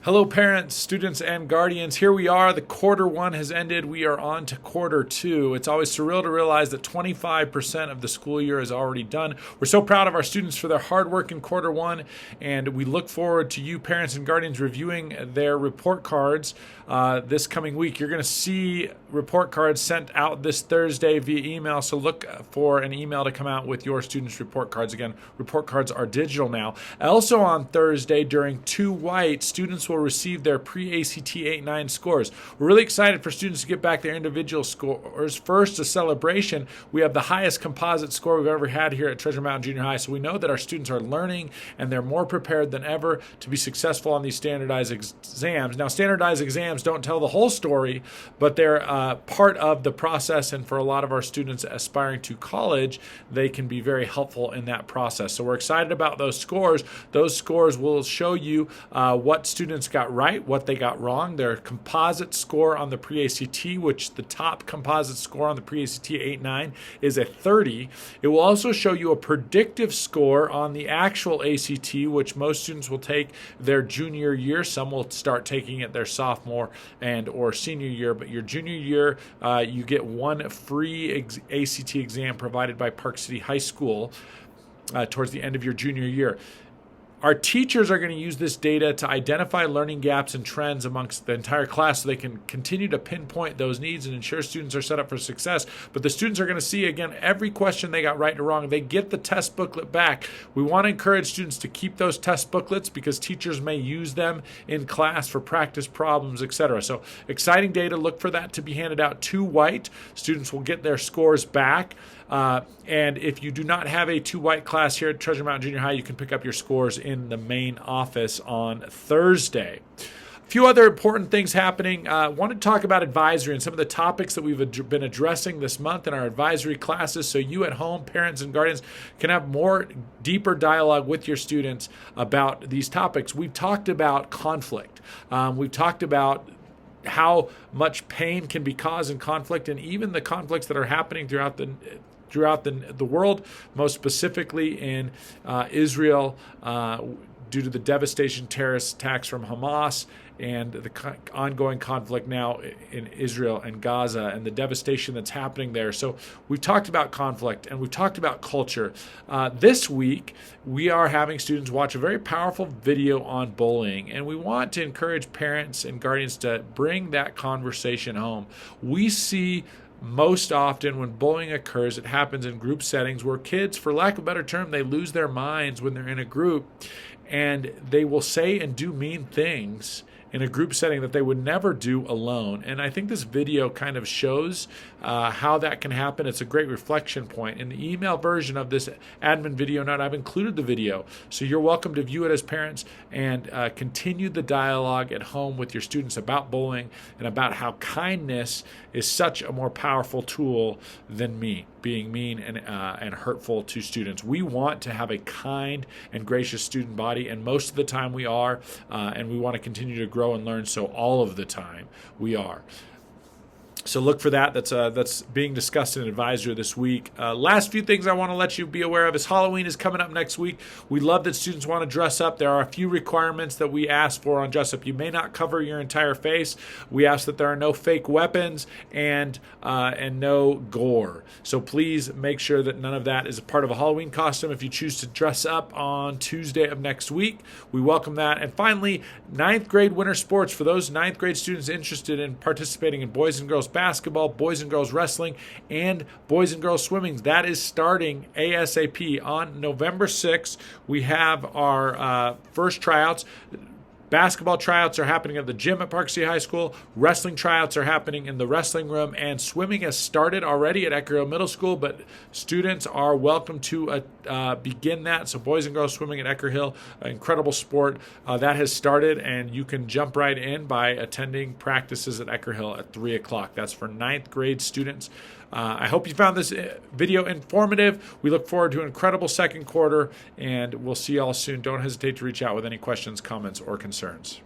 Hello, parents, students, and guardians. Here we are. The quarter one has ended. We are on to quarter two. It's always surreal to realize that 25% of the school year is already done. We're so proud of our students for their hard work in quarter one, and we look forward to you, parents and guardians, reviewing their report cards this coming week. You're going to see report cards sent out this Thursday via email, so look for an email to come out with your students' report cards. Again, report cards are digital now. Also on Thursday, during 2 White, students will receive their pre-ACT 8-9 scores. We're really excited for students to get back their individual scores. First, a celebration. We have the highest composite score we've ever had here at Treasure Mountain Junior High, so we know that our students are learning and they're more prepared than ever to be successful on these standardized exams. Now, standardized exams don't tell the whole story, but they're part of the process, and for a lot of our students aspiring to college, they can be very helpful in that process. So we're excited about those scores. Those scores will show you what students got right, what they got wrong, their composite score on the pre-ACT, which the top composite score on the pre-ACT 8-9 is a 30. It will also show you a predictive score on the actual ACT, which most students will take their junior year. Some will start taking it their sophomore and or senior year, but your junior year, you get one free ACT exam provided by Park City High School towards the end of your junior year. Our teachers are going to use this data to identify learning gaps and trends amongst the entire class so they can continue to pinpoint those needs and ensure students are set up for success. But the students are going to see, again, every question they got right or wrong. They get the test booklet back. We want to encourage students to keep those test booklets because teachers may use them in class for practice problems, etc. So exciting data. Look for that to be handed out to White. Students will get their scores back. And if you do not have a 2 White class here at Treasure Mountain Junior High, you can pick up your scores in the main office on Thursday. A few other important things happening. I want to talk about advisory and some of the topics that we've been addressing this month in our advisory classes, so you at home, parents and guardians, can have more deeper dialogue with your students about these topics. We've talked about conflict. We've talked about how much pain can be caused in conflict, and even the conflicts that are happening throughout the world, most specifically in Israel, due to the devastation terrorist attacks from Hamas and the ongoing conflict now in Israel and Gaza and the devastation that's happening there. So we've talked about conflict and we've talked about culture. This week, we are having students watch a very powerful video on bullying, and we want to encourage parents and guardians to bring that conversation home. We see most often when bullying occurs, it happens in group settings where kids, for lack of a better term, they lose their minds when they're in a group, and they will say and do mean things in a group setting that they would never do alone. And I think this video kind of shows how that can happen. It's a great reflection point. In the email version of this admin video note, I've included the video, so you're welcome to view it as parents and continue the dialogue at home with your students about bullying and about how kindness is such a more powerful tool than being mean and hurtful to students. We want to have a kind and gracious student body, and most of the time we are, and we want to continue to grow and learn, so all of the time we are. So look for that. That's being discussed in advisory this week. Last few things I want to let you be aware of is Halloween is coming up next week. We love that students want to dress up. There are a few requirements that we ask for on dress up. You may not cover your entire face. We ask that there are no fake weapons and no gore. So please make sure that none of that is a part of a Halloween costume. If you choose to dress up on Tuesday of next week, we welcome that. And finally, 9th grade winter sports. For those 9th grade students interested in participating in boys and girls basketball, boys and girls wrestling, and boys and girls swimming, that is starting ASAP. On November 6th, we have our first tryouts. Basketball tryouts are happening at the gym at Park City High School. Wrestling tryouts are happening in the wrestling room. And swimming has started already at Ecker Hill Middle School, but students are welcome to begin that. So boys and girls swimming at Ecker Hill, incredible sport. That has started, and you can jump right in by attending practices at Ecker Hill at 3 o'clock. That's for 9th grade students. I hope you found this video informative. We look forward to an incredible second quarter, and we'll see you all soon. Don't hesitate to reach out with any questions, comments, or concerns.